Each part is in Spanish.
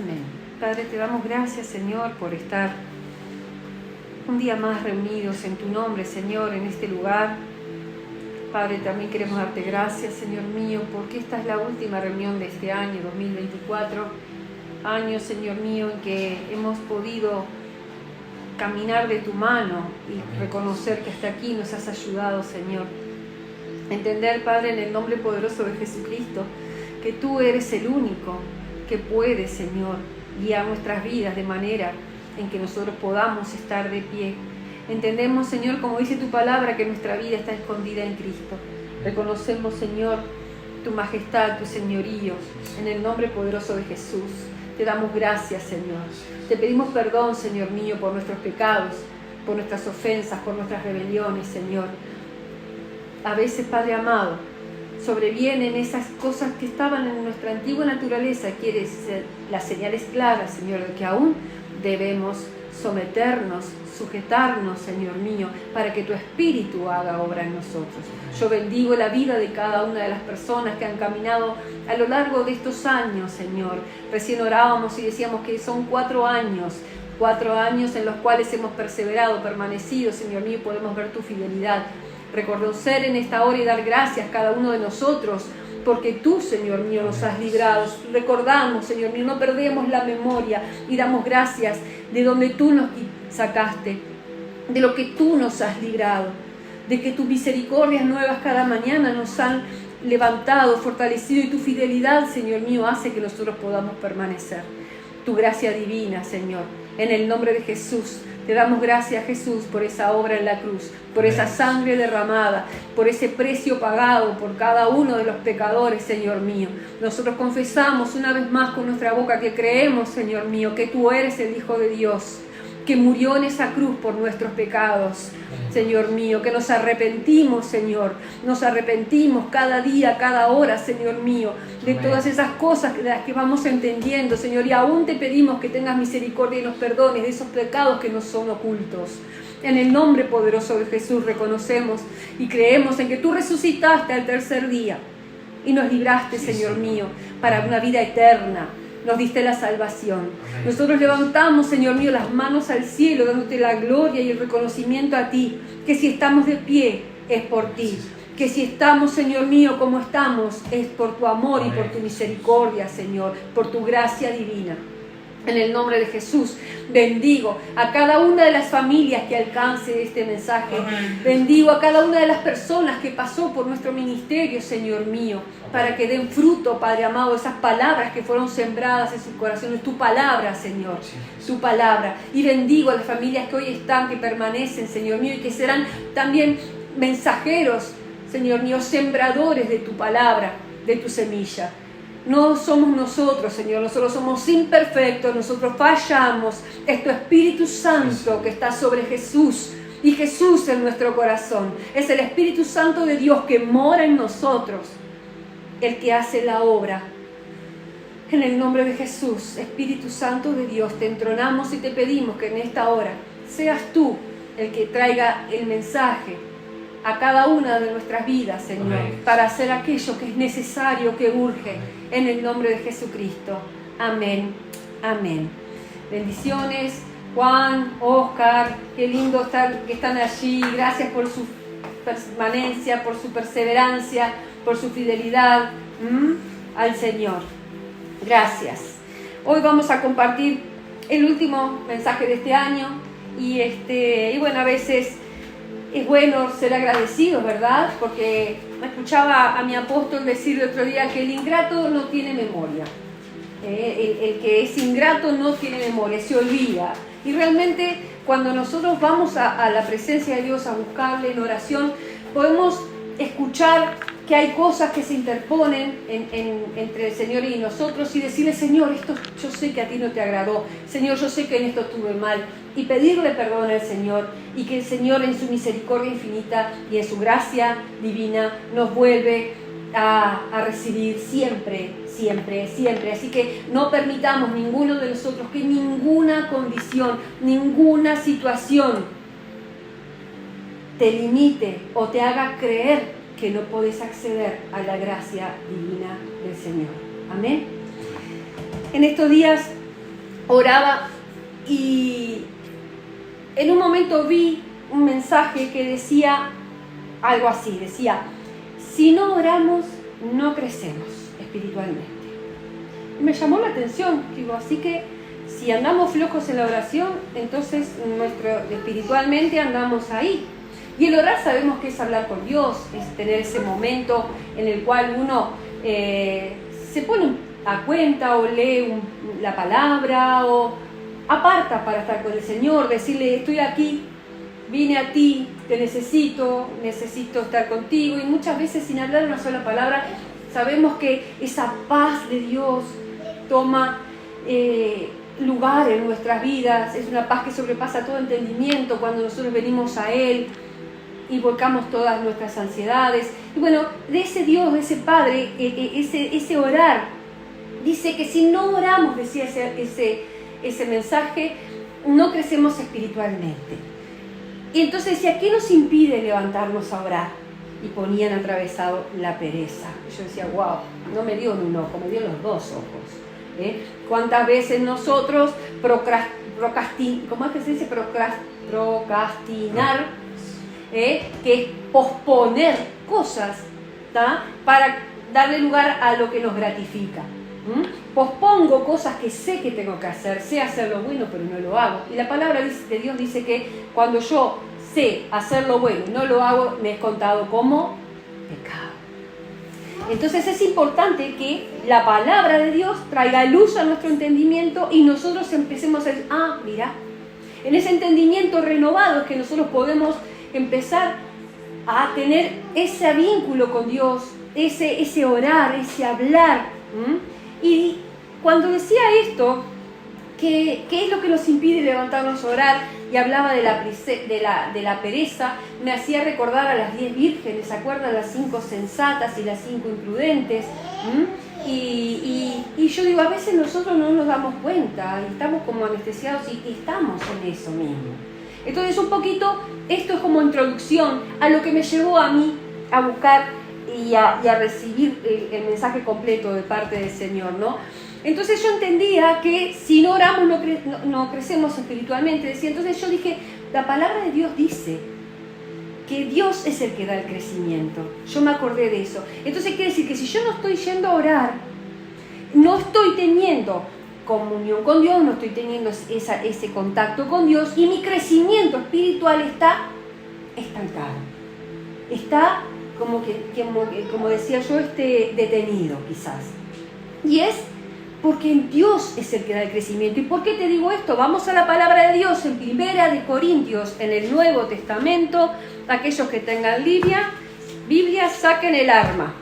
Amén. Padre, te damos gracias, Señor, por estar un día más reunidos en tu nombre, Señor, en este lugar. Padre, también queremos darte gracias, Señor mío, porque esta es la última reunión de este año 2024, año, Señor mío, en que hemos podido caminar de tu mano y reconocer que hasta aquí nos has ayudado, Señor. Entender, Padre, en el nombre poderoso de Jesucristo, que tú eres el único que puede, Señor, guiar nuestras vidas de manera en que nosotros podamos estar de pie. Entendemos, Señor, como dice tu palabra, que nuestra vida está escondida en Cristo. Reconocemos, Señor, tu majestad, tu señorío, en el nombre poderoso de Jesús. Te damos gracias, Señor. Te pedimos perdón, Señor mío, por nuestros pecados, por nuestras ofensas, por nuestras rebeliones, Señor. A veces, Padre amado, sobrevienen esas cosas que estaban en nuestra antigua naturaleza. Quieres las señales claras, Señor, de que aún debemos someternos, sujetarnos, Señor mío, para que tu Espíritu haga obra en nosotros. Yo bendigo la vida de cada una de las personas que han caminado a lo largo de estos años, Señor. Recién orábamos y decíamos que son 4 años en los cuales hemos perseverado, permanecido, Señor mío, y podemos ver tu fidelidad. Reconocer en esta hora y dar gracias a cada uno de nosotros, porque tú, Señor mío, nos has librado. Recordamos, Señor mío, no perdemos la memoria y damos gracias de donde tú nos sacaste, de lo que tú nos has librado, de que tus misericordias nuevas cada mañana nos han levantado, fortalecido, y tu fidelidad, Señor mío, hace que nosotros podamos permanecer. Tu gracia divina, Señor, en el nombre de Jesús. Te damos gracias, Jesús, por esa obra en la cruz, por esa sangre derramada, por ese precio pagado por cada uno de los pecadores, Señor mío. Nosotros confesamos una vez más con nuestra boca que creemos, Señor mío, que tú eres el Hijo de Dios, que murió en esa cruz por nuestros pecados, Señor mío, que nos arrepentimos, Señor, nos arrepentimos cada día, cada hora, Señor mío, de todas esas cosas de las que vamos entendiendo, Señor, y aún te pedimos que tengas misericordia y nos perdones de esos pecados que nos son ocultos. En el nombre poderoso de Jesús reconocemos y creemos en que tú resucitaste al tercer día y nos libraste, Señor mío, para una vida eterna. Nos diste la salvación. Nosotros levantamos, Señor mío, las manos al cielo, dándote la gloria y el reconocimiento a ti, que si estamos de pie es por ti, que si estamos, Señor mío, como estamos, es por tu amor y por tu misericordia, Señor, por tu gracia divina. En el nombre de Jesús, bendigo a cada una de las familias que alcance este mensaje. Bendigo a cada una de las personas que pasó por nuestro ministerio, Señor mío, para que den fruto, Padre amado, esas palabras que fueron sembradas en sus corazones. Tu palabra, Señor, tu palabra. Y bendigo a las familias que hoy están, que permanecen, Señor mío, y que serán también mensajeros, Señor mío, sembradores de tu palabra, de tu semilla. No somos nosotros, Señor, nosotros somos imperfectos, nosotros fallamos. Es tu Espíritu Santo que está sobre Jesús y Jesús en nuestro corazón. Es el Espíritu Santo de Dios que mora en nosotros, el que hace la obra. En el nombre de Jesús, Espíritu Santo de Dios, te entronamos y te pedimos que en esta hora seas tú el que traiga el mensaje a cada una de nuestras vidas, Señor, para hacer aquello que es necesario, que urge, en el nombre de Jesucristo. Amén, amén. Bendiciones, Juan, Oscar, qué lindo que están allí. Gracias por su permanencia, por su perseverancia, por su fidelidad al Señor. Gracias. Hoy vamos a compartir el último mensaje de este año y bueno, a veces es bueno ser agradecidos, ¿verdad? Porque me escuchaba a mi apóstol decir el otro día que el ingrato no tiene memoria. El que es ingrato no tiene memoria, se olvida. Y realmente cuando nosotros vamos a la presencia de Dios, a buscarle en oración, podemos escuchar que hay cosas que se interponen entre el Señor y nosotros y decirle: Señor, esto yo sé que a ti no te agradó, Señor, yo sé que en esto estuve mal, y pedirle perdón al Señor, y que el Señor en su misericordia infinita y en su gracia divina nos vuelve a recibir siempre, siempre, siempre. Así que no permitamos ninguno de nosotros que ninguna condición, ninguna situación te limite o te haga creer que no podés acceder a la gracia divina del Señor. Amén. En estos días oraba y en un momento vi un mensaje que decía algo así, decía, si no oramos, no crecemos espiritualmente. Y me llamó la atención, digo, así que si andamos flojos en la oración, entonces espiritualmente andamos ahí. Y el orar sabemos que es hablar con Dios, es tener ese momento en el cual uno se pone a cuenta o lee la palabra o aparta para estar con el Señor, decirle, estoy aquí, vine a ti, te necesito estar contigo. Y muchas veces sin hablar una sola palabra, sabemos que esa paz de Dios toma lugar en nuestras vidas. Es una paz que sobrepasa todo entendimiento cuando nosotros venimos a Él y volcamos todas nuestras ansiedades. Y bueno, de ese Dios, de ese Padre, ese orar, dice que si no oramos, decía ese mensaje, no crecemos espiritualmente. Y entonces decía, ¿qué nos impide levantarnos a orar? Y ponían atravesado la pereza. Y yo decía, wow, no me dio un ojo, me dio los dos ojos. ¿Cuántas veces nosotros ¿cómo es que se dice? Procrastinar, que es posponer cosas, ¿tá? Para darle lugar a lo que nos gratifica. Pospongo cosas que sé que tengo que hacer, sé hacer lo bueno, pero no lo hago. Y la palabra de Dios dice que cuando yo sé hacer lo bueno y no lo hago, me es contado como pecado. Entonces es importante que la palabra de Dios traiga luz a nuestro entendimiento y nosotros empecemos a decir, mira, en ese entendimiento renovado es que nosotros podemos empezar a tener ese vínculo con Dios, ese orar, ese hablar. Y cuando decía esto, ¿qué es lo que nos impide levantarnos a orar? Y hablaba de la pereza, me hacía recordar a las 10 vírgenes, ¿se acuerdan? Las 5 sensatas y las 5 imprudentes. Y yo digo, a veces nosotros no nos damos cuenta, y estamos como anestesiados y estamos en eso mismo. Entonces un poquito, esto es como introducción a lo que me llevó a mí a buscar y a recibir el mensaje completo de parte del Señor, ¿no? Entonces yo entendía que si no oramos no crecemos espiritualmente. Decía, entonces yo dije, la palabra de Dios dice que Dios es el que da el crecimiento. Yo me acordé de eso. Entonces quiere decir que si yo no estoy yendo a orar, no estoy teniendo comunión con Dios, no estoy teniendo ese contacto con Dios y mi crecimiento espiritual está estancado. Está como decía yo, detenido quizás. Y es porque Dios es el que da el crecimiento. ¿Y por qué te digo esto? Vamos a la palabra de Dios en 1 Corintios, en el Nuevo Testamento. Aquellos que tengan Biblia, saquen el arma.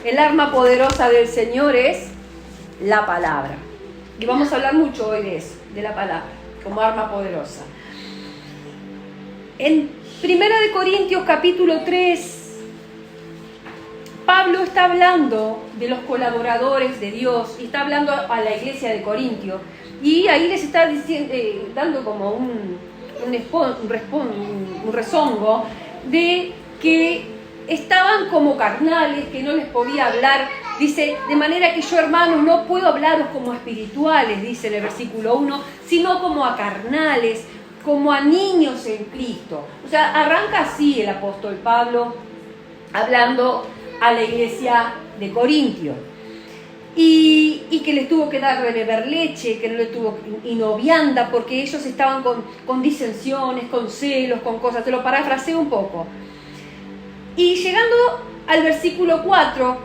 El arma poderosa del Señor es la palabra. Y vamos a hablar mucho hoy de eso, de la palabra, como arma poderosa. En 1 Corintios capítulo 3, Pablo está hablando de los colaboradores de Dios y está hablando a la iglesia de Corintio. Y ahí les está dando como un rezongo de que estaban como carnales, que no les podía hablar. Dice, de manera que yo, hermanos, no puedo hablaros como espirituales, dice en el versículo 1, sino como a carnales, como a niños en Cristo. O sea, arranca así el apóstol Pablo hablando a la iglesia de Corintio. Y que les tuvo que dar de beber leche, que no le tuvo, y no vianda, porque ellos estaban con disensiones, con celos, con cosas. Te lo parafraseo un poco. Y llegando al versículo 4,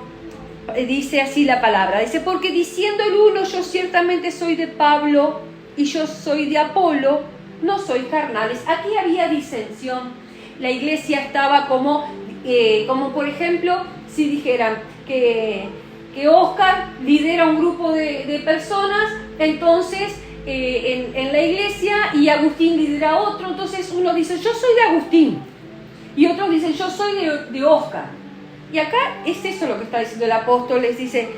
dice así la palabra. Dice, porque diciendo el uno, yo ciertamente soy de Pablo y yo soy de Apolo, no soy carnales. Aquí había disensión. La iglesia estaba como por ejemplo, si dijeran que Oscar lidera un grupo de personas, entonces en la iglesia, y Agustín lidera otro, entonces uno dice, yo soy de Agustín, y otros dicen, yo soy de Oscar. Y acá es eso lo que está diciendo el apóstol, les dice,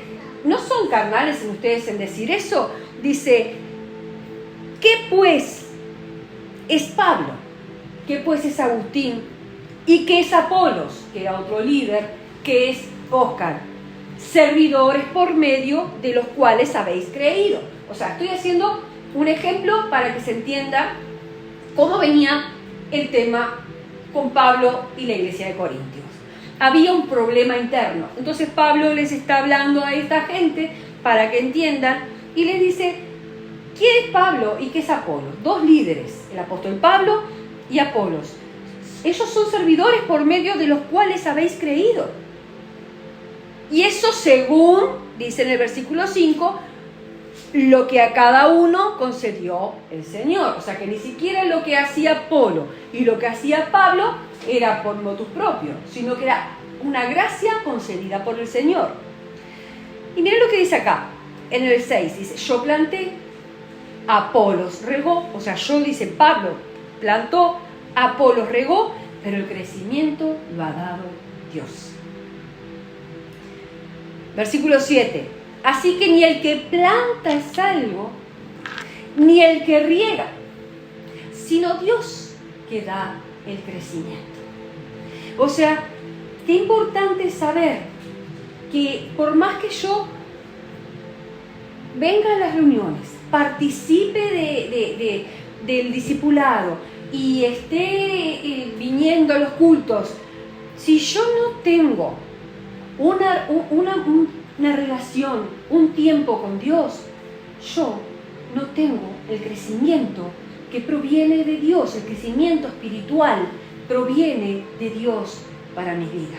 ¿no son carnales en ustedes en decir eso? Dice, ¿qué pues es Pablo? ¿Qué pues es Agustín? ¿Y qué es Apolos? Que era otro líder, que es Oscar. Servidores por medio de los cuales habéis creído. O sea, estoy haciendo un ejemplo para que se entienda cómo venía el tema con Pablo y la iglesia de Corintios. Había un problema interno. Entonces Pablo les está hablando a esta gente para que entiendan y les dice, ¿quién es Pablo y qué es Apolos? Dos líderes, el apóstol Pablo y Apolos. Ellos son servidores por medio de los cuales habéis creído. Y eso según, dice en el versículo 5, lo que a cada uno concedió el Señor. O sea que ni siquiera lo que hacía Apolo y lo que hacía Pablo era por motus propio, sino que era una gracia concedida por el Señor. Y miren lo que dice acá, en el 6, dice, yo planté, Apolos regó, o sea, yo, dice, Pablo plantó, Apolos regó, pero el crecimiento lo ha dado Dios. Versículo 7, así que ni el que planta es algo, ni el que riega, sino Dios que da el crecimiento. O sea, qué importante saber que por más que yo venga a las reuniones, participe del discipulado y esté viniendo a los cultos, si yo no tengo una relación, un tiempo con Dios, yo no tengo el crecimiento que proviene de Dios, el crecimiento espiritual proviene de Dios para mi vida.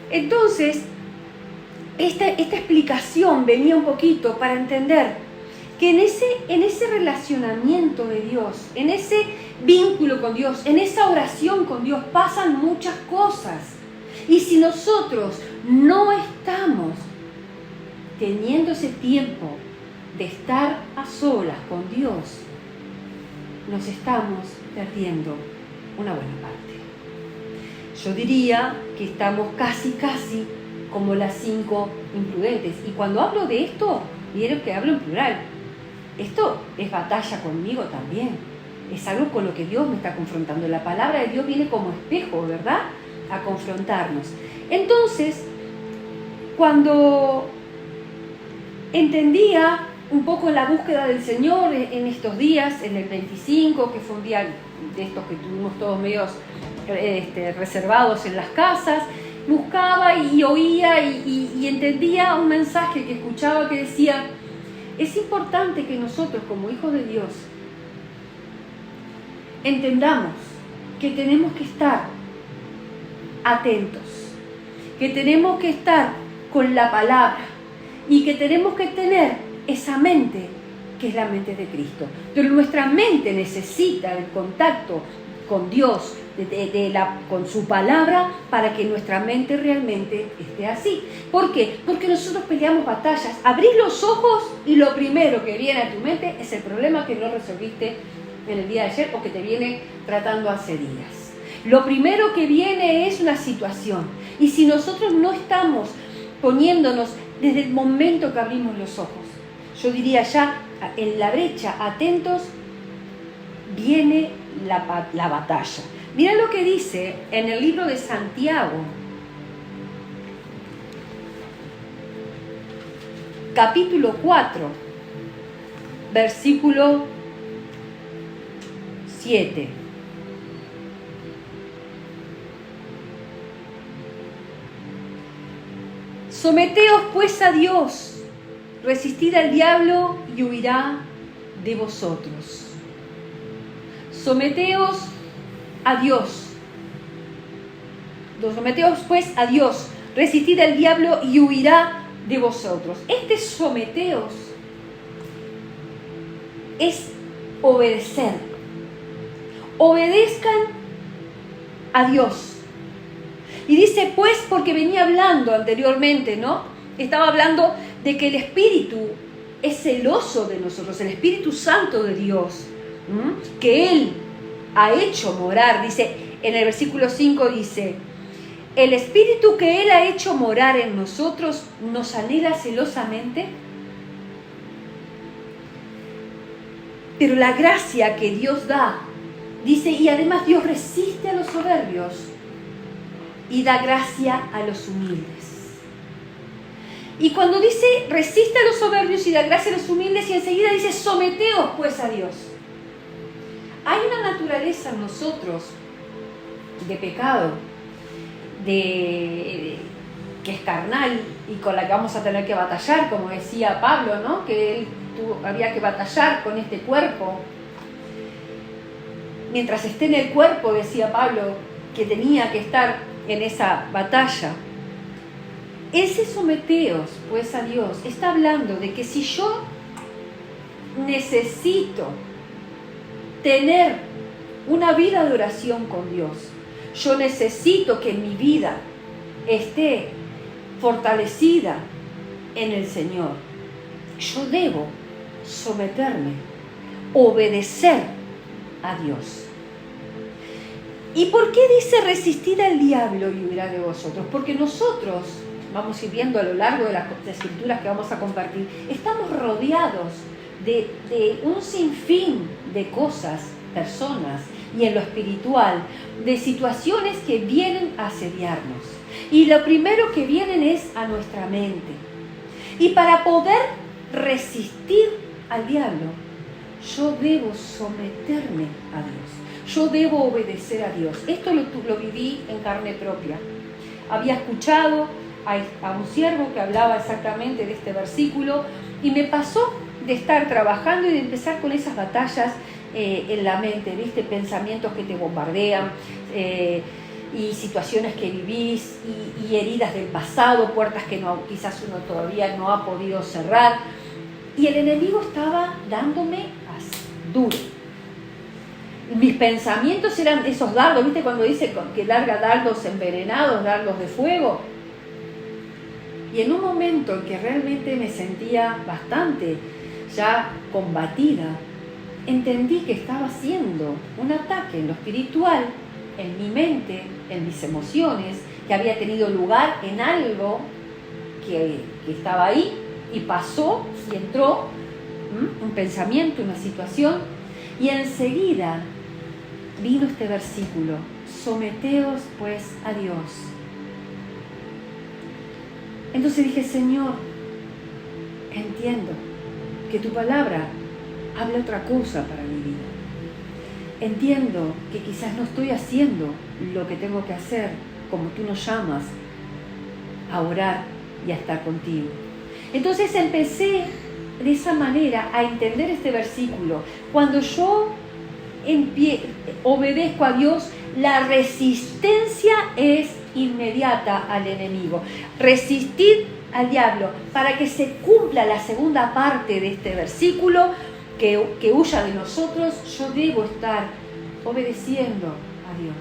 Entonces, esta explicación venía un poquito para entender que en ese relacionamiento de Dios, en ese vínculo con Dios, en esa oración con Dios, pasan muchas cosas. Y si nosotros no estamos teniendo ese tiempo de estar a solas con Dios, nos estamos perdiendo una buena parte. Yo diría que estamos casi como las 5 imprudentes. Y cuando hablo de esto, vieron que hablo en plural. Esto es batalla conmigo también. Es algo con lo que Dios me está confrontando. La palabra de Dios viene como espejo, ¿verdad?, a confrontarnos. Entonces, cuando entendía un poco la búsqueda del Señor en estos días, en el 25, que fue un día de estos que tuvimos todos medios reservados en las casas, buscaba y oía y entendía un mensaje que escuchaba que decía, es importante que nosotros como hijos de Dios entendamos que tenemos que estar atentos, que tenemos que estar con la palabra y que tenemos que tener esa mente que es la mente de Cristo. Pero nuestra mente necesita el contacto con Dios, con su palabra, para que nuestra mente realmente esté así. ¿Por qué? Porque nosotros peleamos batallas. Abrís los ojos y lo primero que viene a tu mente es el problema que no resolviste en el día de ayer o que te viene tratando hace días. Lo primero que viene es una situación. Y si nosotros no estamos poniéndonos desde el momento que abrimos los ojos, yo diría ya en la brecha, atentos, viene la batalla. Mira lo que dice en el libro de Santiago, capítulo 4, versículo 7. Someteos pues a Dios, resistid al diablo y huirá de vosotros. Someteos a Dios. Someteos pues a Dios, resistid al diablo y huirá de vosotros. Este someteos es obedecer. Obedezcan a Dios. Y dice pues, porque venía hablando anteriormente, ¿no? Estaba hablando de que el Espíritu es celoso de nosotros, el Espíritu Santo de Dios, que Él ha hecho morar. Dice, en el versículo 5 dice, el Espíritu que Él ha hecho morar en nosotros nos anhela celosamente. Pero la gracia que Dios da, dice, y además Dios resiste a los soberbios y da gracia a los humildes. Y cuando dice, resiste a los soberbios y da gracia a los humildes, y enseguida dice, someteos pues a Dios. Hay una naturaleza en nosotros de pecado, que es carnal y con la que vamos a tener que batallar, como decía Pablo, ¿no? Que él había que batallar con este cuerpo. Mientras esté en el cuerpo, decía Pablo, que tenía que estar en esa batalla. Ese someteos, pues, a Dios, está hablando de que si yo necesito tener una vida de oración con Dios, yo necesito que mi vida esté fortalecida en el Señor, yo debo someterme, obedecer a Dios. ¿Y por qué dice resistid al diablo y huirá de vosotros? Porque nosotros, vamos a ir viendo a lo largo de las escrituras que vamos a compartir, estamos rodeados de un sinfín de cosas, personas, y en lo espiritual, de situaciones que vienen a asediarnos. Y lo primero que vienen es a nuestra mente. Y para poder resistir al diablo, yo debo someterme a Dios. Yo debo obedecer a Dios. Esto lo viví en carne propia. Había escuchado a un siervo que hablaba exactamente de este versículo y me pasó de estar trabajando y de empezar con esas batallas en la mente, ¿viste? Pensamientos que te bombardean y situaciones que vivís y heridas del pasado, puertas que quizás uno todavía no ha podido cerrar. Y el enemigo estaba dándome así, duro. Mis pensamientos eran esos dardos, ¿viste? Cuando dice que larga dardos envenenados, dardos de fuego. Y en un momento en que realmente me sentía bastante ya combatida, entendí que estaba haciendo un ataque en lo espiritual, en mi mente, en mis emociones, que había tenido lugar en algo que estaba ahí y pasó y entró un pensamiento, una situación, y enseguida vino este versículo: someteos pues a Dios. Entonces dije, Señor, entiendo que tu palabra habla otra cosa para mi vida. Entiendo que quizás no estoy haciendo lo que tengo que hacer, como tú nos llamas a orar y a estar contigo. Entonces empecé de esa manera a entender este versículo. Cuando yo obedezco a Dios, la resistencia es inmediata al enemigo. Resistir al diablo, para que se cumpla la segunda parte de este versículo, que huya de nosotros, yo debo estar obedeciendo a Dios.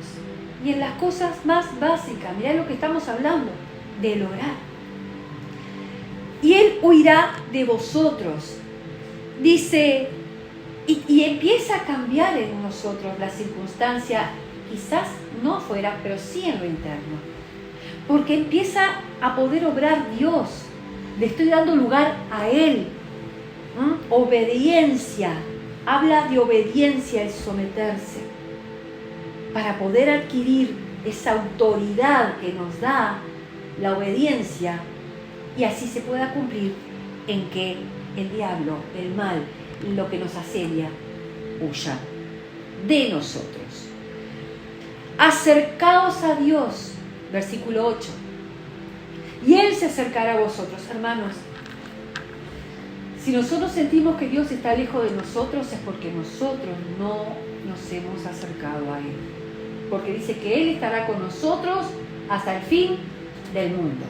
Y en las cosas más básicas, mirá lo que estamos hablando, del orar. Y Él huirá de vosotros. Dice, y empieza a cambiar en nosotros la circunstancia, quizás no afuera, pero sí en lo interno. Porque empieza a poder obrar Dios. Le estoy dando lugar a Él. Obediencia. Habla de obediencia, el someterse. Para poder adquirir esa autoridad que nos da la obediencia, y así se pueda cumplir en que el diablo, el mal, lo que nos asedia, huya de nosotros. Acercaos a Dios, versículo 8, y Él se acercará a vosotros. Hermanos, si nosotros sentimos que Dios está lejos de nosotros, es porque nosotros no nos hemos acercado a Él. Porque dice que Él estará con nosotros hasta el fin del mundo.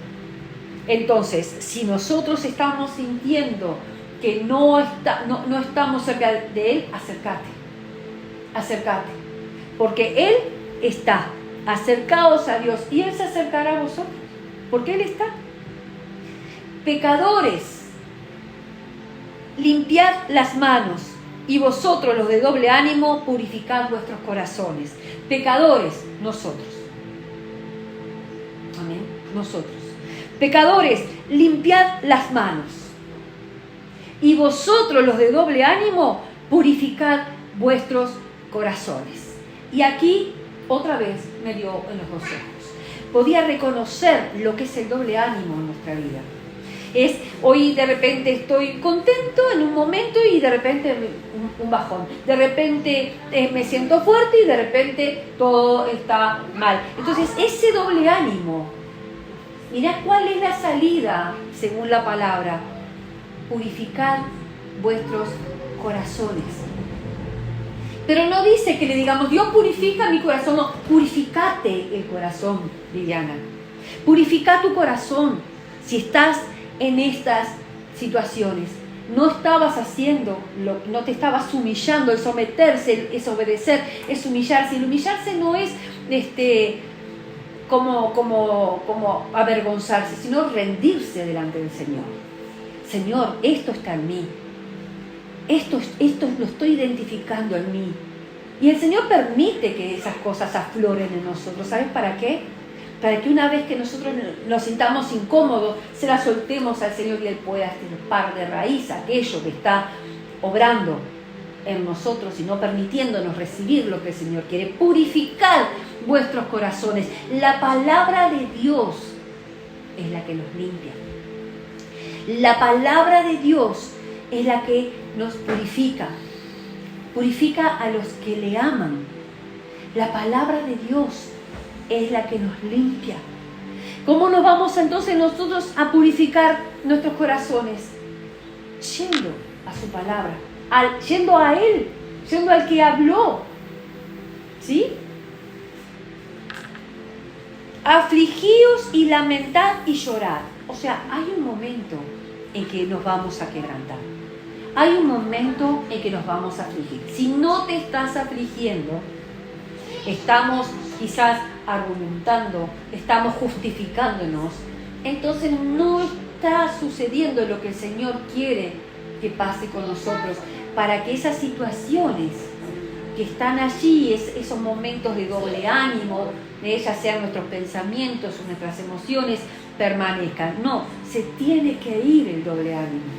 Entonces, si nosotros estamos sintiendo que no estamos cerca de Él, acércate. Porque Él está. Acercaos a Dios y Él se acercará a vosotros. Porque Él está. Pecadores, limpiad las manos, y vosotros los de doble ánimo, purificad vuestros corazones. Pecadores, nosotros. Amén. Nosotros. Pecadores, limpiad las manos. Y vosotros los de doble ánimo, purificad vuestros corazones. Y aquí otra vez me dio en los dos ojos. Podía reconocer lo que es el doble ánimo en nuestra vida. Hoy de repente estoy contento en un momento y de repente un bajón. De repente me siento fuerte y de repente todo está mal. Entonces ese doble ánimo, mirá cuál es la salida según la palabra. Purificad vuestros corazones. Pero no dice que le digamos, Dios purifica mi corazón. No, purificate el corazón, Liliana. Purifica tu corazón. Si estás en estas situaciones, no estabas haciendo, no te estabas humillando. El someterse es obedecer, es humillarse. El humillarse no es como avergonzarse, sino rendirse delante del Señor. Señor, esto está en mí. Esto lo estoy identificando en mí. Y el Señor permite que esas cosas afloren en nosotros. ¿Sabes para qué? Para que una vez que nosotros nos sintamos incómodos, se la soltemos al Señor y Él pueda estirpar de raíz aquello que está obrando en nosotros y no permitiéndonos recibir lo que el Señor quiere. Purificar vuestros corazones. La palabra de Dios es la que nos limpia. La palabra de Dios es la que nos purifica. Purifica a los que le aman. La palabra de Dios es la que nos limpia. ¿Cómo nos vamos entonces nosotros a purificar nuestros corazones? Yendo a su palabra, yendo a Él, yendo al que habló. ¿Sí? Afligíos y lamentad y llorad. O sea, hay un momento en que nos vamos a quebrantar. Hay un momento en que nos vamos a afligir. Si no te estás afligiendo, estamos quizás argumentando, estamos justificándonos, entonces no está sucediendo lo que el Señor quiere que pase con nosotros, para que esas situaciones que están allí, esos momentos de doble ánimo, ya sean nuestros pensamientos o nuestras emociones, permanezcan. No, se tiene que ir el doble ánimo.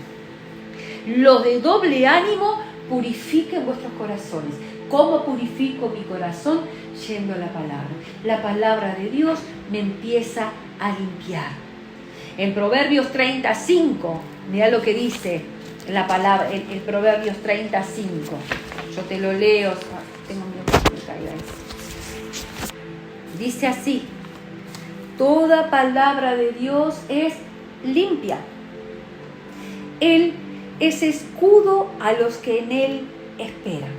Los de doble ánimo, purifiquen vuestros corazones. ¿Cómo purifico mi corazón? Yendo a la palabra. La palabra de Dios me empieza a limpiar. En Proverbios 35, mira lo que dice la palabra, el Proverbios 35. Yo te lo leo, tengo mi oportunidad ahí. Dice así: toda palabra de Dios es limpia. Él es escudo a los que en Él esperan.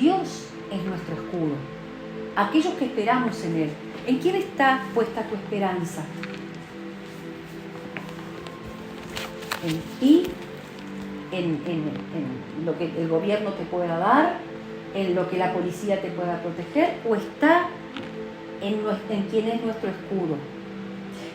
Dios es nuestro escudo. Aquellos que esperamos en Él. ¿En quién está puesta tu esperanza? En ti, en lo que el gobierno te pueda dar, en lo que la policía te pueda proteger, o está en quien es nuestro escudo.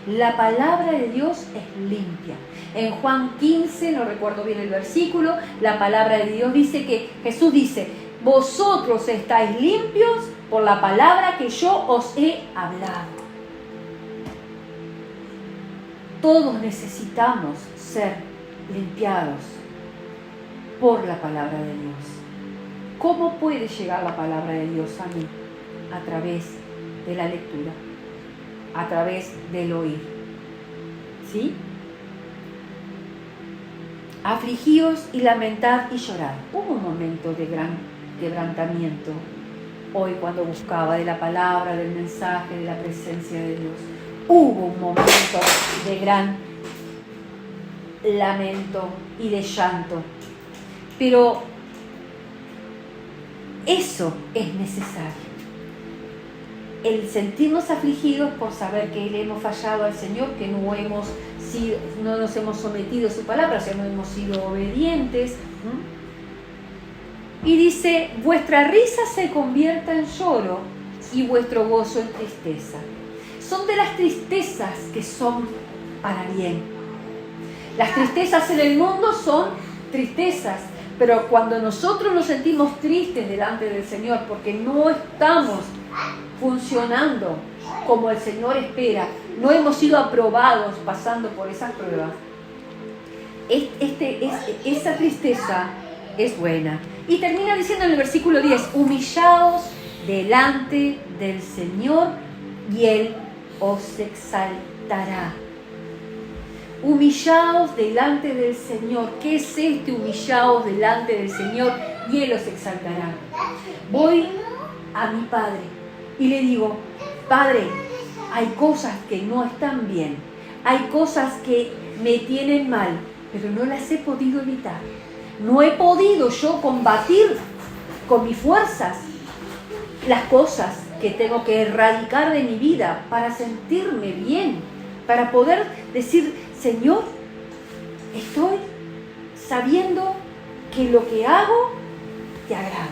La palabra de Dios es limpia. En Juan 15, no recuerdo bien el versículo, la palabra de Dios dice que Jesús dice: vosotros estáis limpios por la palabra que yo os he hablado. Todos necesitamos ser limpiados por la palabra de Dios. ¿Cómo puede llegar la palabra de Dios a mí? A través de la lectura, a través del oír. ¿Sí? Afligíos y lamentad y llorad. Hubo un momento de gran quebrantamiento hoy cuando buscaba de la palabra, del mensaje, de la presencia de Dios. Hubo un momento de gran lamento y de llanto. Pero eso es necesario. El sentirnos afligidos por saber que le hemos fallado al Señor, que no nos hemos sometido a su palabra, o sea, no hemos sido obedientes. Y dice: vuestra risa se convierta en lloro y vuestro gozo en tristeza. Son de las tristezas que son para bien. Las tristezas en el mundo son tristezas, pero cuando nosotros nos sentimos tristes delante del Señor porque no estamos funcionando como el Señor espera, no hemos sido aprobados pasando por esas pruebas, esa tristeza es buena. Y termina diciendo en el versículo 10: humillaos delante del Señor y Él os exaltará. Humillaos delante del Señor. ¿Qué es este humillaos delante del Señor? Y Él os exaltará. Voy a mi Padre y le digo, Padre, hay cosas que no están bien, hay cosas que me tienen mal, pero no las he podido evitar. No he podido yo combatir con mis fuerzas las cosas que tengo que erradicar de mi vida para sentirme bien, para poder decir, Señor, estoy sabiendo que lo que hago te agrada.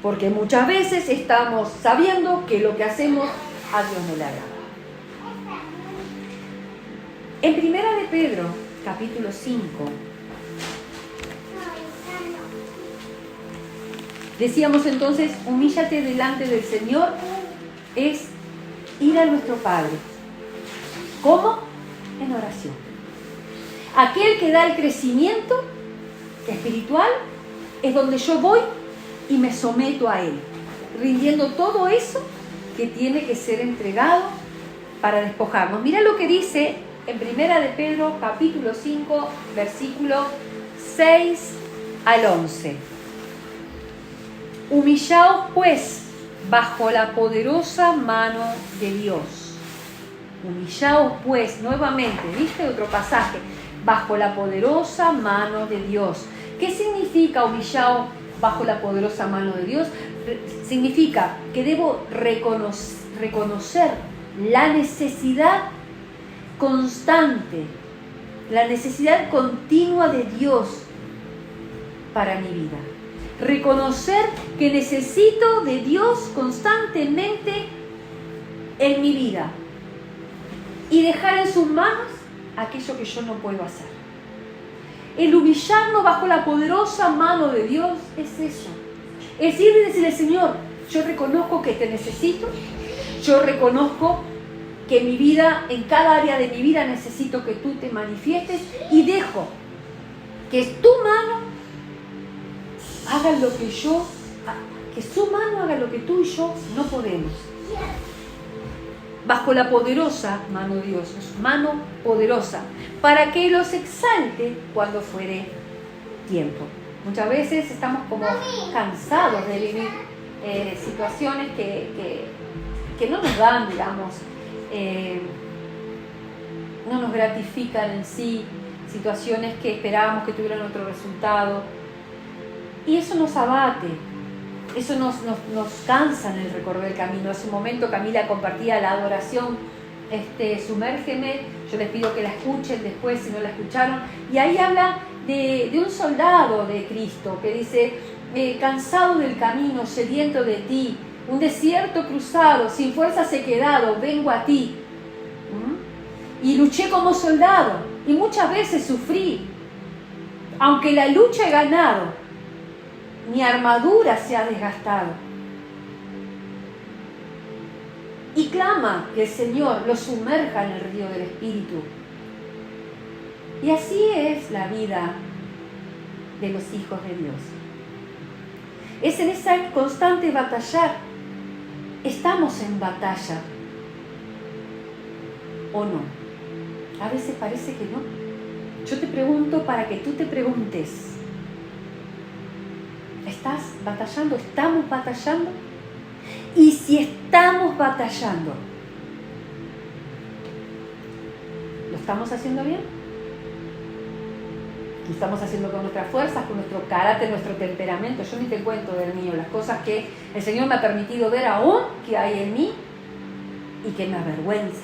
Porque muchas veces estamos sabiendo que lo que hacemos a Dios no le agrada. En Primera de Pedro, capítulo 5, decíamos entonces, humíllate delante del Señor, es ir a nuestro Padre. ¿Cómo? En oración. Aquel que da el crecimiento espiritual es donde yo voy y me someto a Él, rindiendo todo eso que tiene que ser entregado para despojarnos. Mira lo que dice en Primera de Pedro, capítulo 5, versículo 6 al 11. Humillaos pues bajo la poderosa mano de Dios. Humillaos pues, nuevamente, ¿viste? Otro pasaje. Bajo la poderosa mano de Dios. ¿Qué significa humillaos bajo la poderosa mano de Dios? Significa que debo reconocer la necesidad constante, la necesidad continua de Dios para mi vida. Reconocer que necesito de Dios constantemente en mi vida y dejar en sus manos aquello que yo no puedo hacer. El humillarnos bajo la poderosa mano de Dios es eso. Es ir y decirle, Señor, yo reconozco que te necesito, yo reconozco que mi vida, en cada área de mi vida necesito que tú te manifiestes y dejo que tu mano haga lo que que su mano haga lo que tú y yo no podemos. Bajo la poderosa mano de Dios, mano poderosa, para que los exalte cuando fuere tiempo. Muchas veces estamos como cansados de vivir situaciones que no nos dan, digamos, no nos gratifican en sí, situaciones que esperábamos que tuvieran otro resultado. Y eso nos abate, eso nos cansa en el recorrer del camino. Hace un momento Camila compartía la adoración, Sumérgeme, yo les pido que la escuchen después si no la escucharon, y ahí habla de un soldado de Cristo que dice, cansado del camino, sediento de ti, un desierto cruzado, sin fuerzas he quedado, vengo a ti. Y luché como soldado, y muchas veces sufrí, aunque la lucha he ganado, mi armadura se ha desgastado. Y clama que el Señor lo sumerja en el río del Espíritu. Y así es la vida de los hijos de Dios. Es en esa constante batallar. Estamos en batalla. ¿O no? A veces parece que no. Yo te pregunto para que tú te preguntes. ¿Estás batallando? ¿Estamos batallando? Y si estamos batallando, ¿lo estamos haciendo bien? ¿Lo estamos haciendo con nuestras fuerzas, con nuestro carácter, nuestro temperamento? Yo ni te cuento del mío, las cosas que el Señor me ha permitido ver aún que hay en mí y que me avergüenza.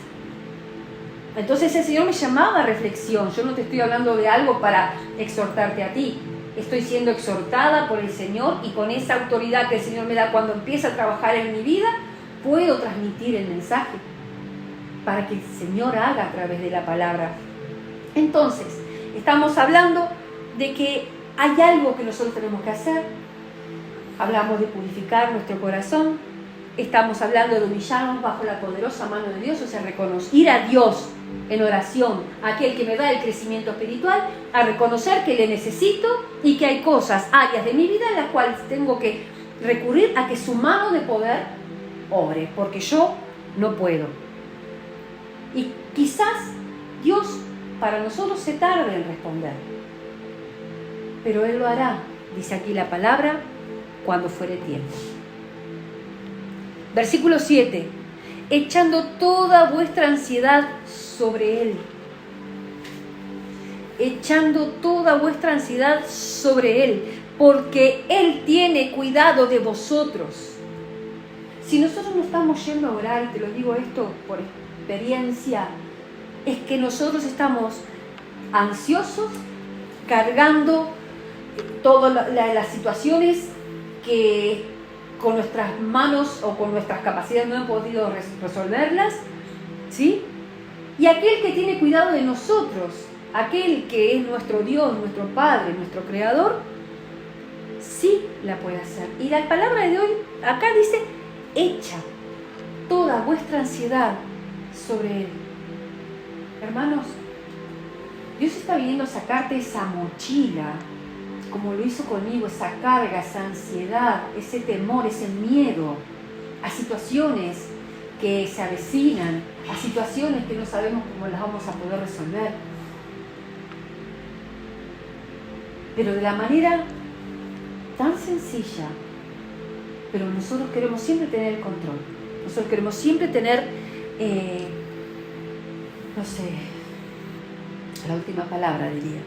Entonces el Señor me llamaba a reflexión. Yo no te estoy hablando de algo para exhortarte a ti. Estoy siendo exhortada por el Señor y con esa autoridad que el Señor me da cuando empieza a trabajar en mi vida, puedo transmitir el mensaje para que el Señor haga a través de la palabra. Entonces, estamos hablando de que hay algo que nosotros tenemos que hacer. Hablamos de purificar nuestro corazón. Estamos hablando de humillarnos bajo la poderosa mano de Dios, o sea, ir a Dios en oración, aquel que me da el crecimiento espiritual, a reconocer que le necesito y que hay cosas, áreas de mi vida en las cuales tengo que recurrir a que su mano de poder obre, porque yo no puedo. Y quizás Dios para nosotros se tarde en responder. Pero Él lo hará, dice aquí la palabra, cuando fuere tiempo. Versículo 7. Echando toda vuestra ansiedad sobre Él. Echando toda vuestra ansiedad sobre Él, porque Él tiene cuidado de vosotros. Si nosotros no estamos yendo a orar, te lo digo esto por experiencia, es que nosotros estamos ansiosos, cargando todas las situaciones que con nuestras manos o con nuestras capacidades no hemos podido resolverlas, ¿sí? Y aquel que tiene cuidado de nosotros, aquel que es nuestro Dios, nuestro Padre, nuestro Creador, sí la puede hacer. Y la palabra de hoy acá dice, echa toda vuestra ansiedad sobre Él. Hermanos, Dios está viniendo a sacarte esa mochila, como lo hizo conmigo, esa carga, esa ansiedad, ese temor, ese miedo a situaciones que se avecinan, a situaciones que no sabemos cómo las vamos a poder resolver. Pero de la manera tan sencilla, pero nosotros queremos siempre tener el control. Nosotros queremos siempre tener, no sé, la última palabra diría.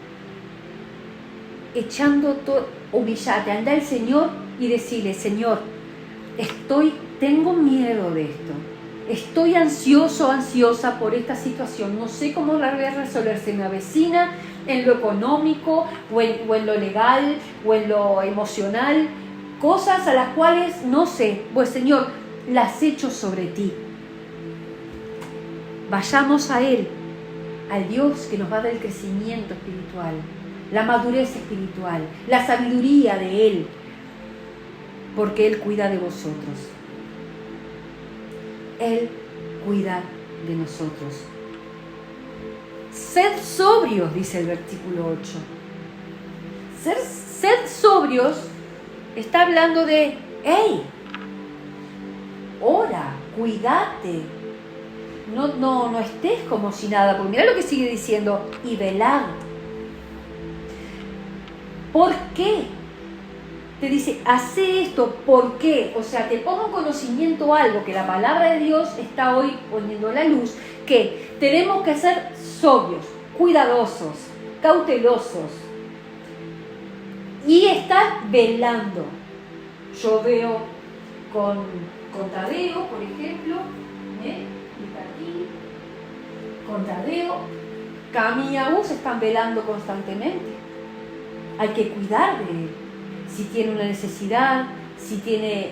Echando todo, humillate, anda al Señor y decirle, Señor, tengo miedo de esto. Estoy ansioso, ansiosa por esta situación. No sé cómo la voy a resolver. Se me avecina en lo económico, o en lo legal, o en lo emocional. Cosas a las cuales no sé. Pues Señor, las echo sobre ti. Vayamos a Él, al Dios que nos va a dar el crecimiento espiritual, la madurez espiritual, la sabiduría de Él, porque Él cuida de vosotros. Él cuida de nosotros. Sed sobrios, dice el versículo 8. Sed sobrios está hablando de, hey, ora, cuídate. No estés como si nada, porque mira lo que sigue diciendo, y velad. ¿Por qué? Te dice, hace esto, ¿por qué? O sea, te pongo en conocimiento algo que la palabra de Dios está hoy poniendo a la luz, que tenemos que ser sobrios, cuidadosos, cautelosos y estar velando. Yo veo con Tadeo, por ejemplo, está aquí, con Tadeo, Cami y Agus están velando constantemente. Hay que cuidar de él. Si tiene una necesidad, si tiene,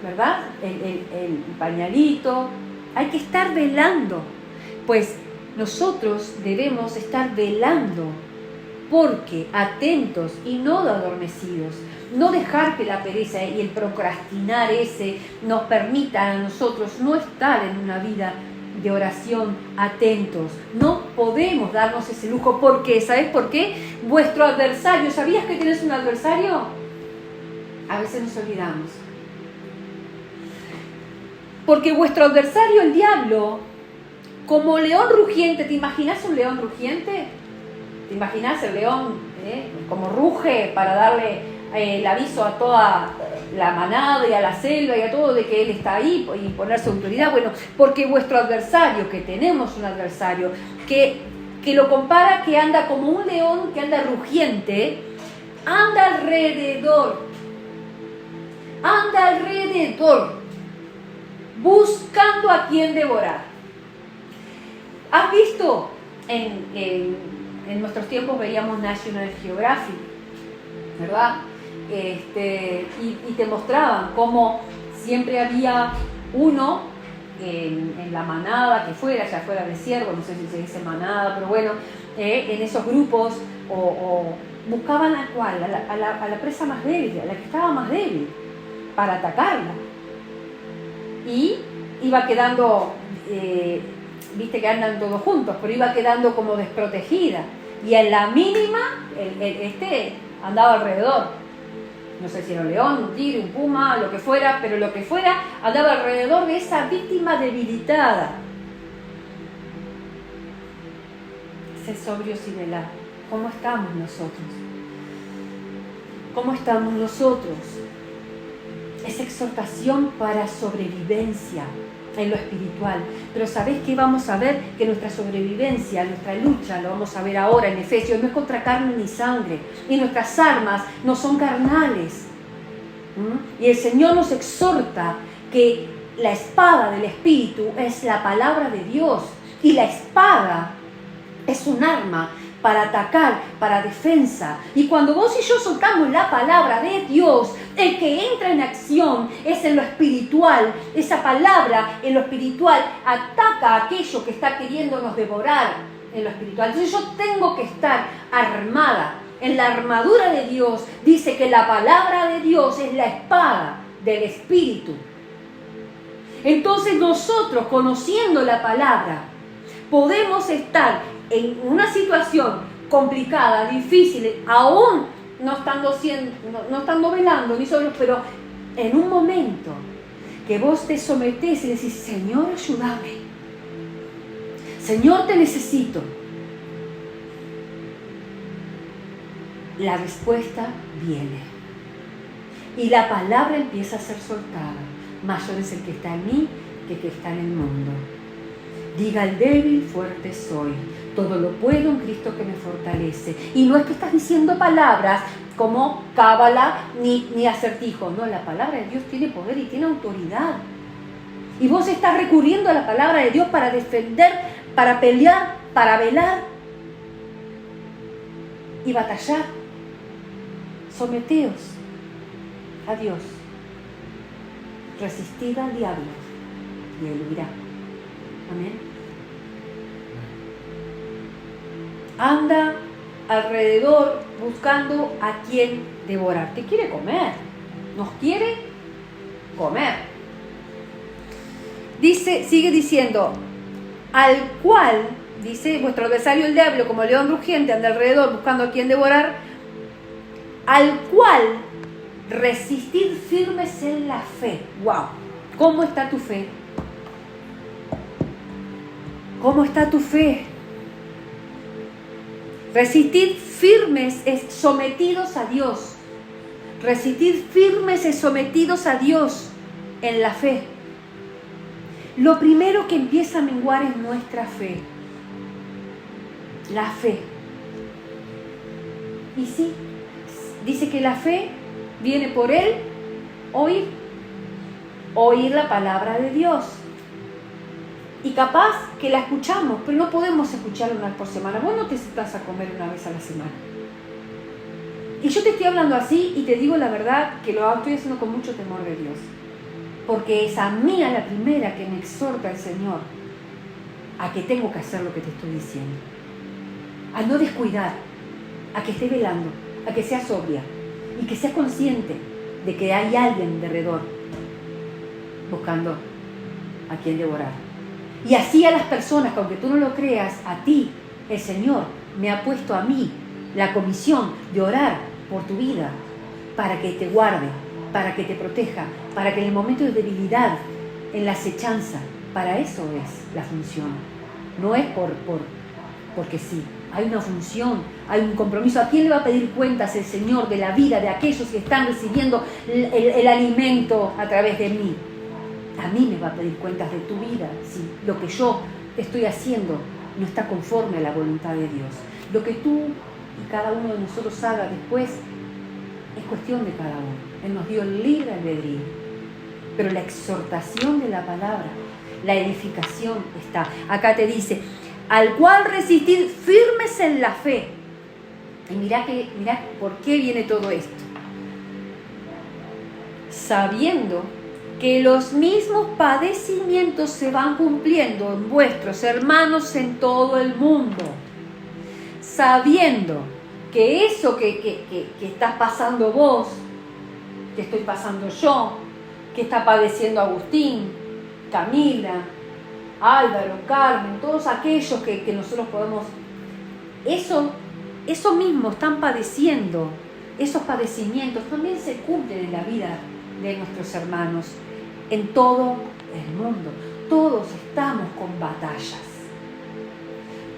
¿verdad? El pañalito, hay que estar velando. Pues nosotros debemos estar velando, porque atentos y no adormecidos. No dejar que la pereza y el procrastinar ese nos permita a nosotros no estar en una vida de oración atentos. No podemos darnos ese lujo. ¿Por qué? ¿Sabes por qué? Vuestro adversario, ¿sabías que tienes un adversario? A veces nos olvidamos. Porque vuestro adversario, el diablo, como león rugiente, ¿te imaginas un león rugiente? ¿Te imaginas el león como ruge para darle el aviso a toda la manada y a la selva y a todo de que él está ahí y poner su autoridad? Bueno, porque vuestro adversario, que tenemos un adversario, que lo compara, que anda como un león que anda rugiente, anda alrededor, buscando a quien devorar. ¿Has visto? En nuestros tiempos veíamos National Geographic, ¿verdad? Y te mostraban cómo siempre había uno en la manada que fuera, ya fuera de ciervo, no sé si se dice manada, pero bueno, en esos grupos o buscaban a cuál, a la presa más débil, a la que estaba más débil, para atacarla. Y iba quedando, viste que andan todos juntos, pero iba quedando como desprotegida. Y en la mínima, andaba alrededor. No sé si era un león, un tigre, un puma, lo que fuera, pero lo que fuera, andaba alrededor de esa víctima debilitada. Sed sobrios y velad. ¿Cómo estamos nosotros? ¿Cómo estamos nosotros? Es exhortación para sobrevivencia en lo espiritual. Pero ¿sabés qué vamos a ver? Que nuestra sobrevivencia, nuestra lucha, lo vamos a ver ahora en Efesios, no es contra carne ni sangre. Y nuestras armas no son carnales. Y el Señor nos exhorta que la espada del Espíritu es la palabra de Dios. Y la espada es un arma para atacar, para defensa. Y cuando vos y yo soltamos la palabra de Dios, el que entra en acción es en lo espiritual. Esa palabra en lo espiritual ataca a aquello que está queriéndonos devorar en lo espiritual. Entonces yo tengo que estar armada. En la armadura de Dios dice que la palabra de Dios es la espada del Espíritu. Entonces nosotros, conociendo la palabra, podemos estar en una situación complicada, difícil, aún no estando velando, ni solo, pero en un momento que vos te sometés y decís, Señor, ayúdame. Señor, te necesito. La respuesta viene. Y la palabra empieza a ser soltada. Mayor es el que está en mí que el que está en el mundo. Diga al débil, fuerte soy. Todo lo puedo en Cristo que me fortalece. Y no es que estás diciendo palabras como cábala ni acertijo. No, la palabra de Dios tiene poder y tiene autoridad. Y vos estás recurriendo a la palabra de Dios para defender, para pelear, para velar y batallar. Someteos a Dios. Resistid al diablo y él huirá. Amén. Anda alrededor buscando a quien devorar. Te quiere comer. Nos quiere comer. Dice, sigue diciendo, al cual, dice, vuestro adversario el diablo, como león rugiente, anda alrededor buscando a quien devorar, al cual resistid firmes en la fe. ¡Wow! ¿Cómo está tu fe? ¿Cómo está tu fe? Resistid firmes es sometidos a Dios. Resistid firmes es sometidos a Dios en la fe. Lo primero que empieza a menguar es nuestra fe. La fe. Y sí, dice que la fe viene por el oír. Oír la palabra de Dios. Y capaz que la escuchamos, pero no podemos escucharla una vez por semana. Vos no te sentás a comer una vez a la semana. Y yo te estoy hablando así y te digo la verdad que lo estoy haciendo con mucho temor de Dios. Porque es a mí la primera que me exhorta el Señor a que tengo que hacer lo que te estoy diciendo. A no descuidar, a que esté velando, a que sea sobria y que sea consciente de que hay alguien alrededor buscando a quien devorar. Y así a las personas, que aunque tú no lo creas, a ti el Señor me ha puesto a mí la comisión de orar por tu vida para que te guarde, para que te proteja, para que en el momento de debilidad, en la acechanza, para eso es la función. No es porque sí, hay una función, hay un compromiso. ¿A quién le va a pedir cuentas el Señor de la vida de aquellos que están recibiendo el alimento a través de mí? A mí me va a pedir cuentas de tu vida si lo que yo estoy haciendo no está conforme a la voluntad de Dios. Lo que tú y cada uno de nosotros haga después es cuestión de cada uno. Él nos dio libre albedrío. Pero la exhortación de la palabra, la edificación está. Acá te dice, al cual resistir firmes en la fe. Y mirá por qué viene todo esto. Sabiendo que los mismos padecimientos se van cumpliendo en vuestros hermanos en todo el mundo. Sabiendo que eso que estás pasando vos, que estoy pasando yo, que está padeciendo Agustín, Camila, Álvaro, Carmen, todos aquellos que nosotros podemos, eso mismo están padeciendo, esos padecimientos también se cumplen en la vida de nuestros hermanos en todo el mundo. Todos estamos con batallas.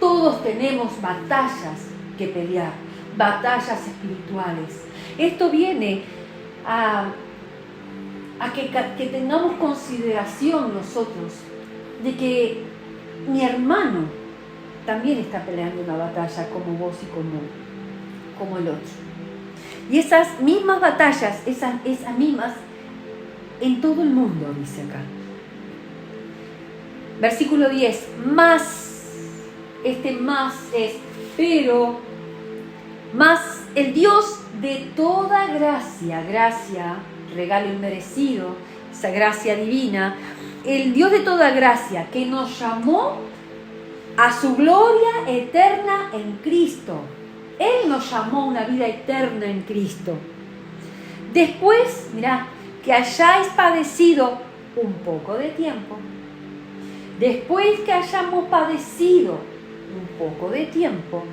todos tenemos batallas que pelear, batallas espirituales. Esto viene a que tengamos consideración nosotros de que mi hermano también está peleando una batalla como vos y como el otro. Y esas mismas batallas, esas mismas en todo el mundo, dice acá. Versículo 10, más, más es, pero, más el Dios de toda gracia, regalo inmerecido, esa gracia divina, el Dios de toda gracia que nos llamó a su gloria eterna en Cristo. Él nos llamó a una vida eterna en Cristo. Después, mirá, que hayáis padecido un poco de tiempo. Después que hayamos padecido un poco de tiempo,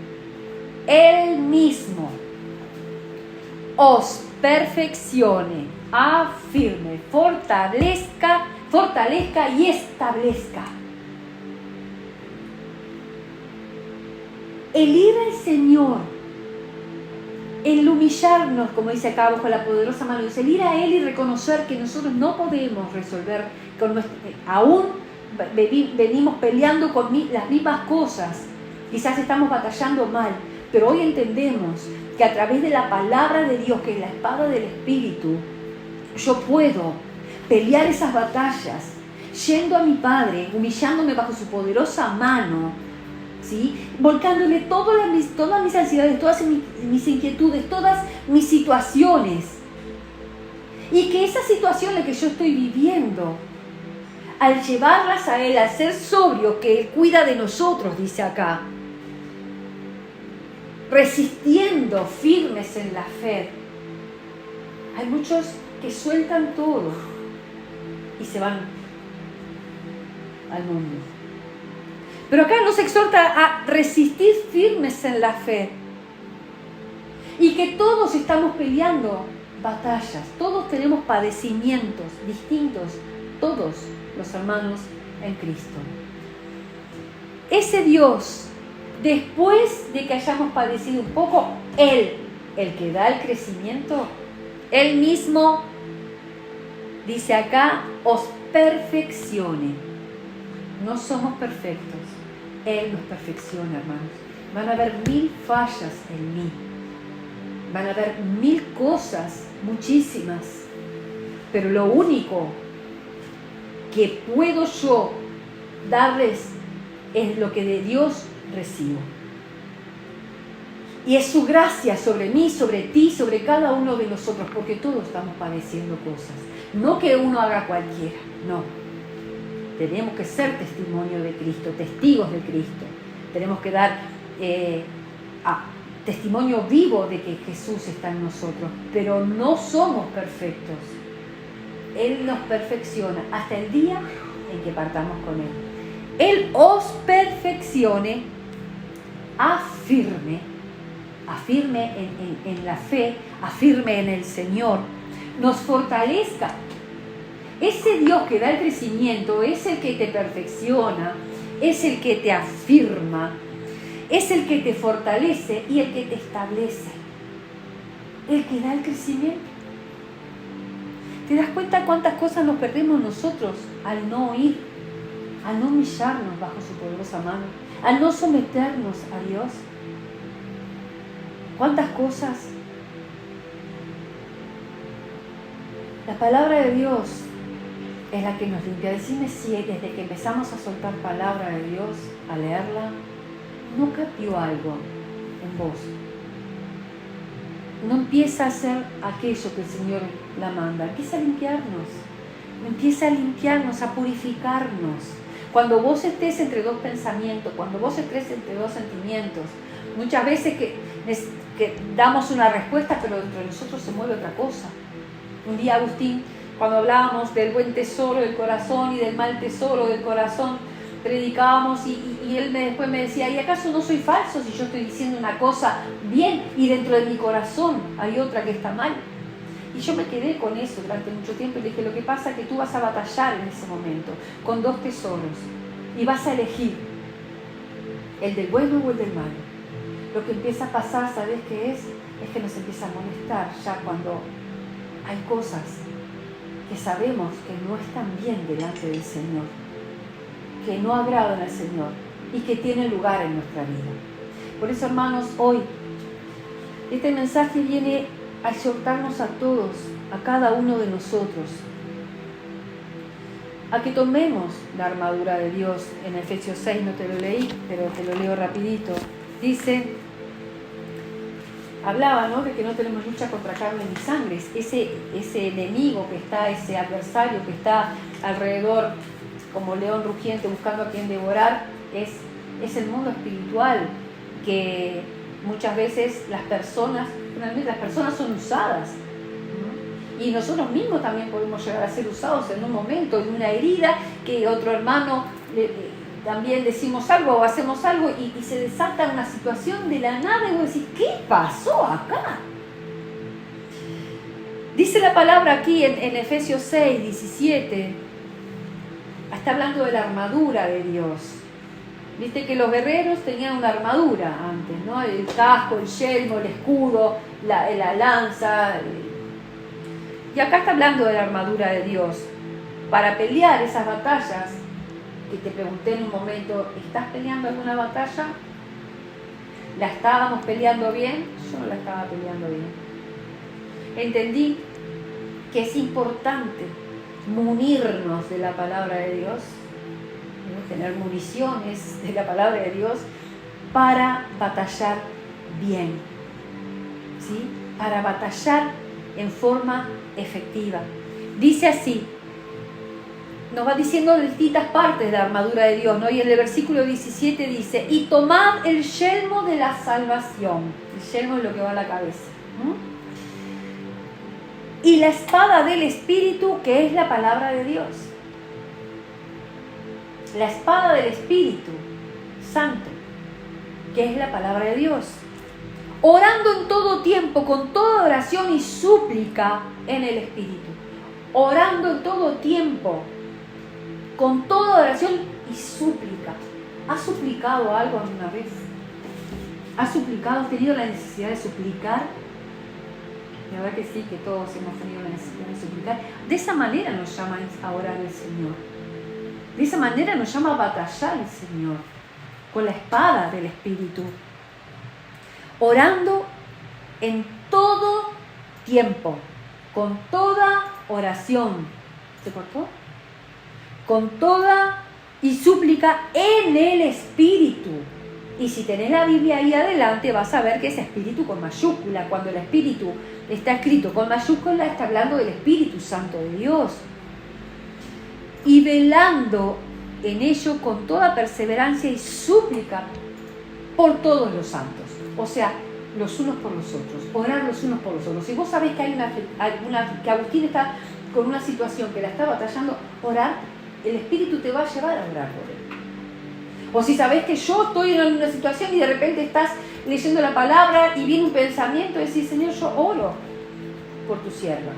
Él mismo os perfeccione, afirme, fortalezca y establezca. El ir al Señor, el humillarnos, como dice acá bajo la poderosa mano, es el ir a Él y reconocer que nosotros no podemos resolver, aún venimos peleando con las mismas cosas, quizás estamos batallando mal, pero hoy entendemos que a través de la palabra de Dios, que es la espada del Espíritu, yo puedo pelear esas batallas, yendo a mi Padre, humillándome bajo su poderosa mano, ¿sí? Volcándole todas mis ansiedades, todas mis inquietudes, todas mis situaciones. Y que esas situaciones que yo estoy viviendo, al llevarlas a Él, al ser sobrio, que Él cuida de nosotros, dice acá, resistiendo firmes en la fe. Hay muchos que sueltan todo y se van al mundo. Pero acá nos exhorta a resistir firmes en la fe. Y que todos estamos peleando batallas, todos tenemos padecimientos distintos, todos los hermanos en Cristo. Ese Dios, después de que hayamos padecido un poco, Él, el que da el crecimiento, Él mismo, dice acá, os perfeccione. No somos perfectos, Él nos perfecciona, hermanos. Van a haber 1000 fallas en mí, van a haber 1000 cosas, muchísimas, pero lo único que puedo yo darles es lo que de Dios recibo. Y es su gracia sobre mí, sobre ti, sobre cada uno de nosotros, porque todos estamos padeciendo cosas. No que uno haga cualquiera, no. Tenemos que ser testimonio de Cristo, testigos de Cristo. Tenemos que dar testimonio vivo de que Jesús está en nosotros, pero no somos perfectos. Él nos perfecciona hasta el día en que partamos con Él. Él os perfeccione, afirme en la fe, afirme en el Señor, nos fortalezca. Ese Dios que da el crecimiento es el que te perfecciona, es el que te afirma, es el que te fortalece y el que te establece. El que da el crecimiento. ¿Te das cuenta cuántas cosas nos perdemos nosotros al no ir, al no humillarnos bajo su poderosa mano, al no someternos a Dios? ¿Cuántas cosas? La palabra de Dios es la que nos limpia. Decime si desde que empezamos a soltar palabra de Dios, a leerla, no cambió algo en vos. No empieza a hacer aquello que el Señor la manda. Empieza a limpiarnos, a purificarnos. Cuando vos estés entre dos pensamientos, cuando vos estés entre dos sentimientos, muchas veces que damos una respuesta, pero dentro de nosotros se mueve otra cosa. Un día, Agustín, cuando hablábamos del buen tesoro del corazón y del mal tesoro del corazón, predicábamos y él después me decía, ¿y acaso no soy falso si yo estoy diciendo una cosa bien y dentro de mi corazón hay otra que está mal? Y yo me quedé con eso durante mucho tiempo y le dije, lo que pasa es que tú vas a batallar en ese momento con dos tesoros y vas a elegir ¿El del bueno o el del malo? Lo que empieza a pasar, ¿sabes qué es? Es que nos empieza a molestar ya cuando hay cosas que sabemos que no están bien delante del Señor, que no agradan al Señor y que tienen lugar en nuestra vida. Por eso, hermanos, hoy este mensaje viene a exhortarnos a todos, a cada uno de nosotros, a que tomemos la armadura de Dios. En Efesios 6, no te lo leí, pero te lo leo rapidito. Dice, hablaba, ¿no?, de que no tenemos lucha contra carne ni sangre. Ese enemigo que está, ese adversario que está alrededor como león rugiente buscando a quien devorar, es el mundo espiritual, que muchas veces las personas son usadas, ¿no? Y nosotros mismos también podemos llegar a ser usados en un momento, en una herida, que otro hermano también decimos algo o hacemos algo y se desata una situación de la nada y vos decís, ¿qué pasó acá? Dice la palabra aquí en Efesios 6, 17, está hablando de la armadura de Dios. Viste que los guerreros tenían una armadura antes, ¿no? El casco, el yelmo, el escudo, la lanza. Y acá está hablando de la armadura de Dios. Para pelear esas batallas, que te pregunté en un momento, ¿estás peleando alguna batalla? ¿La estábamos peleando bien? Yo no la estaba peleando bien. Entendí que es importante munirnos de la palabra de Dios, ¿no? Tener municiones de la palabra de Dios para batallar bien, ¿sí? Para batallar en forma efectiva. Dice así, nos va diciendo distintas partes de la armadura de Dios, ¿no? Y en el versículo 17 dice, y tomad el yelmo de la salvación. El yelmo es lo que va a la cabeza, ¿no? Y la espada del Espíritu, que es la palabra de Dios. La espada del Espíritu Santo, que es la palabra de Dios. Orando en todo tiempo, con toda oración y súplica en el Espíritu. Orando en todo tiempo, con toda oración y súplica. ¿Has suplicado algo alguna vez? ¿Has suplicado? ¿Has tenido la necesidad de suplicar? La verdad que sí, que todos hemos tenido la necesidad de suplicar. De esa manera nos llama a orar el Señor. De esa manera nos llama a batallar el Señor, con la espada del Espíritu. Orando en todo tiempo, con toda oración. ¿Se cortó? Con toda y súplica en el Espíritu. Y si tenés la Biblia ahí adelante, vas a ver que es Espíritu con mayúscula. Cuando el Espíritu está escrito con mayúscula, está hablando del Espíritu Santo de Dios. Y velando en ello con toda perseverancia y súplica por todos los santos. O sea, los unos por los otros, orar los unos por los otros. Si vos sabés que hay que Agustín está con una situación que la está batallando, orar, el Espíritu te va a llevar a orar por él. O si sabés que yo estoy en una situación y de repente estás leyendo la palabra y viene un pensamiento y decís, Señor, yo oro por tu sierva,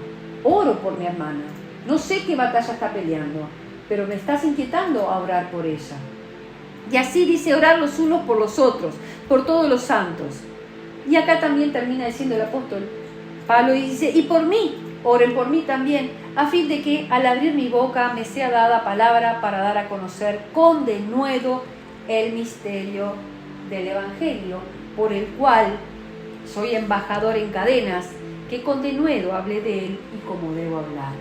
oro por mi hermana. No sé qué batalla está peleando, pero me estás inquietando a orar por ella. Y así dice, orar los unos por los otros, por todos los santos. Y acá también termina diciendo el apóstol Pablo y dice, y por mí, oren por mí también, a fin de que al abrir mi boca me sea dada palabra para dar a conocer con denuedo el misterio del Evangelio, por el cual soy embajador en cadenas, que con denuedo hable de él y como debo hablar.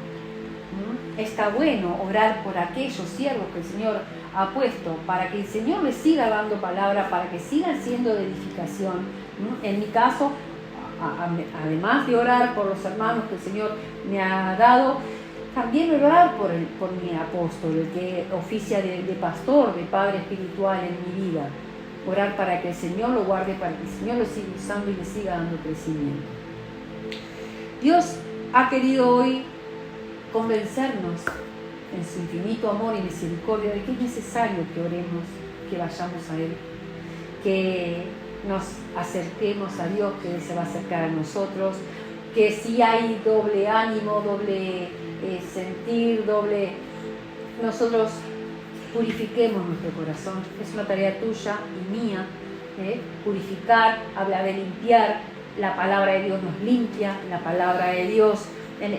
Está bueno orar por aquellos siervos que el Señor ha puesto, para que el Señor les siga dando palabra, para que sigan siendo de edificación. En mi caso, además de orar por los hermanos que el Señor me ha dado, también orar por mi apóstol, el que oficia de pastor, de padre espiritual en mi vida. Orar para que el Señor lo guarde, para que el Señor lo siga usando y le siga dando crecimiento. Dios ha querido hoy convencernos en su infinito amor y misericordia de que es necesario que oremos, que vayamos a Él, que nos acerquemos a Dios, que Él se va a acercar a nosotros, que si hay doble ánimo, doble sentir, nosotros purifiquemos nuestro corazón. Es una tarea tuya y mía, purificar, habla de limpiar. La palabra de Dios nos limpia, la palabra de Dios,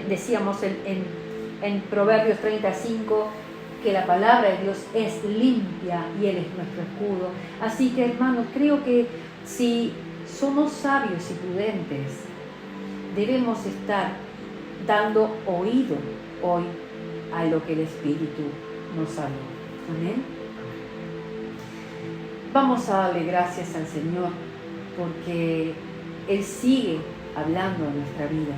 decíamos en Proverbios 35, que la palabra de Dios es limpia y Él es nuestro escudo. Así que, hermanos, creo que si somos sabios y prudentes, debemos estar dando oído hoy a lo que el Espíritu nos habló. Amén. Vamos a darle gracias al Señor porque Él sigue hablando a nuestra vida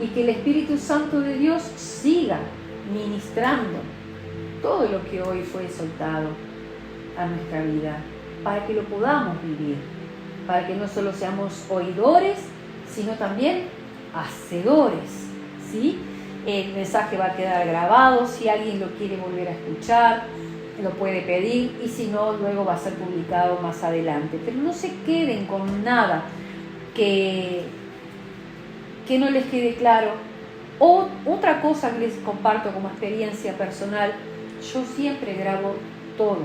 y que el Espíritu Santo de Dios siga ministrando todo lo que hoy fue soltado a nuestra vida para que lo podamos vivir, para que no solo seamos oidores, sino también hacedores, ¿sí? El mensaje va a quedar grabado, si alguien lo quiere volver a escuchar, lo puede pedir, y si no, luego va a ser publicado más adelante. Pero no se queden con nada que no les quede claro. O otra cosa que les comparto como experiencia personal, yo siempre grabo todo,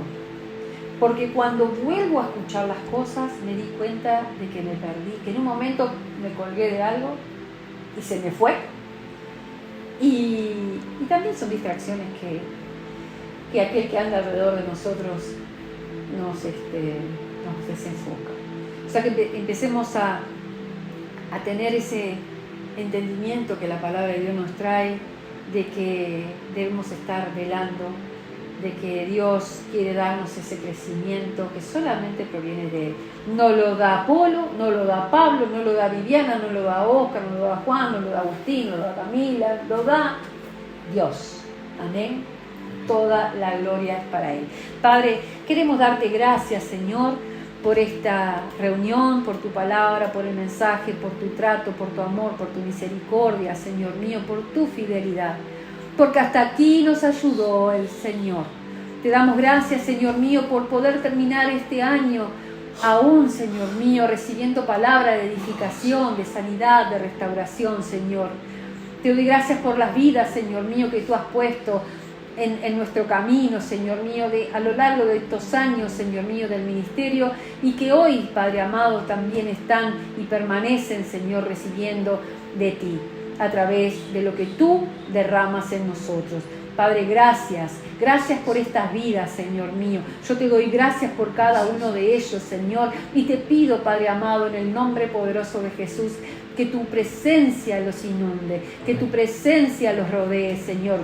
porque cuando vuelvo a escuchar las cosas me di cuenta de que me perdí, que en un momento me colgué de algo y se me fue. Y también son distracciones que aquel que anda alrededor de nosotros nos desenfoca. O sea que empecemos a tener ese entendimiento que la palabra de Dios nos trae, de que debemos estar velando, de que Dios quiere darnos ese crecimiento que solamente proviene de Él. No lo da Apolo, no lo da Pablo, no lo da Viviana, no lo da Oscar, no lo da Juan, no lo da Agustín, no lo da Camila, lo da Dios. Amén. Toda la gloria es para Él. Padre, queremos darte gracias, Señor, por esta reunión, por tu palabra, por el mensaje, por tu trato, por tu amor, por tu misericordia, Señor mío, por tu fidelidad, porque hasta aquí nos ayudó el Señor. Te damos gracias, Señor mío, por poder terminar este año aún, Señor mío, recibiendo palabra de edificación, de sanidad, de restauración, Señor. Te doy gracias por las vidas, Señor mío, que tú has puesto en nuestro camino, Señor mío, a lo largo de estos años, Señor mío, del ministerio, y que hoy, Padre amado, también están y permanecen, Señor, recibiendo de ti, a través de lo que tú derramas en nosotros. Padre, gracias por estas vidas, Señor mío. Yo te doy gracias por cada uno de ellos, Señor, y te pido, Padre amado, en el nombre poderoso de Jesús, que tu presencia los inunde, que tu presencia los rodee, Señor.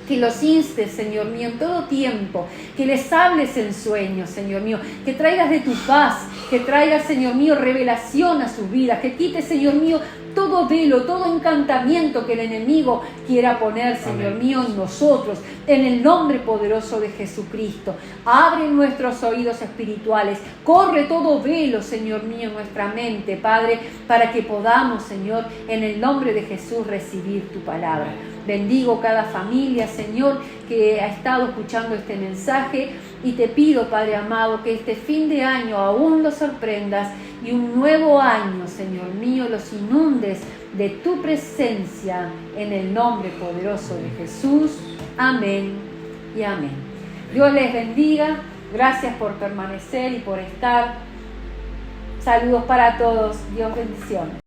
Que los instes, Señor mío, en todo tiempo, que les hables en sueños, Señor mío, que traigas de tu paz, que traigas, Señor mío, revelación a sus vidas, que quites, Señor mío, todo velo, todo encantamiento que el enemigo quiera poner, Señor mío, en nosotros, en el nombre poderoso de Jesucristo. Abre nuestros oídos espirituales, corre todo velo, Señor mío, en nuestra mente, Padre, para que podamos, Señor, en el nombre de Jesús recibir tu palabra. Bendigo cada familia, Señor, que ha estado escuchando este mensaje, y te pido, Padre amado, que este fin de año aún los sorprendas y un nuevo año, Señor mío, los inundes de tu presencia en el nombre poderoso de Jesús. Amén y amén. Dios les bendiga. Gracias por permanecer y por estar. Saludos para todos. Dios bendiciones.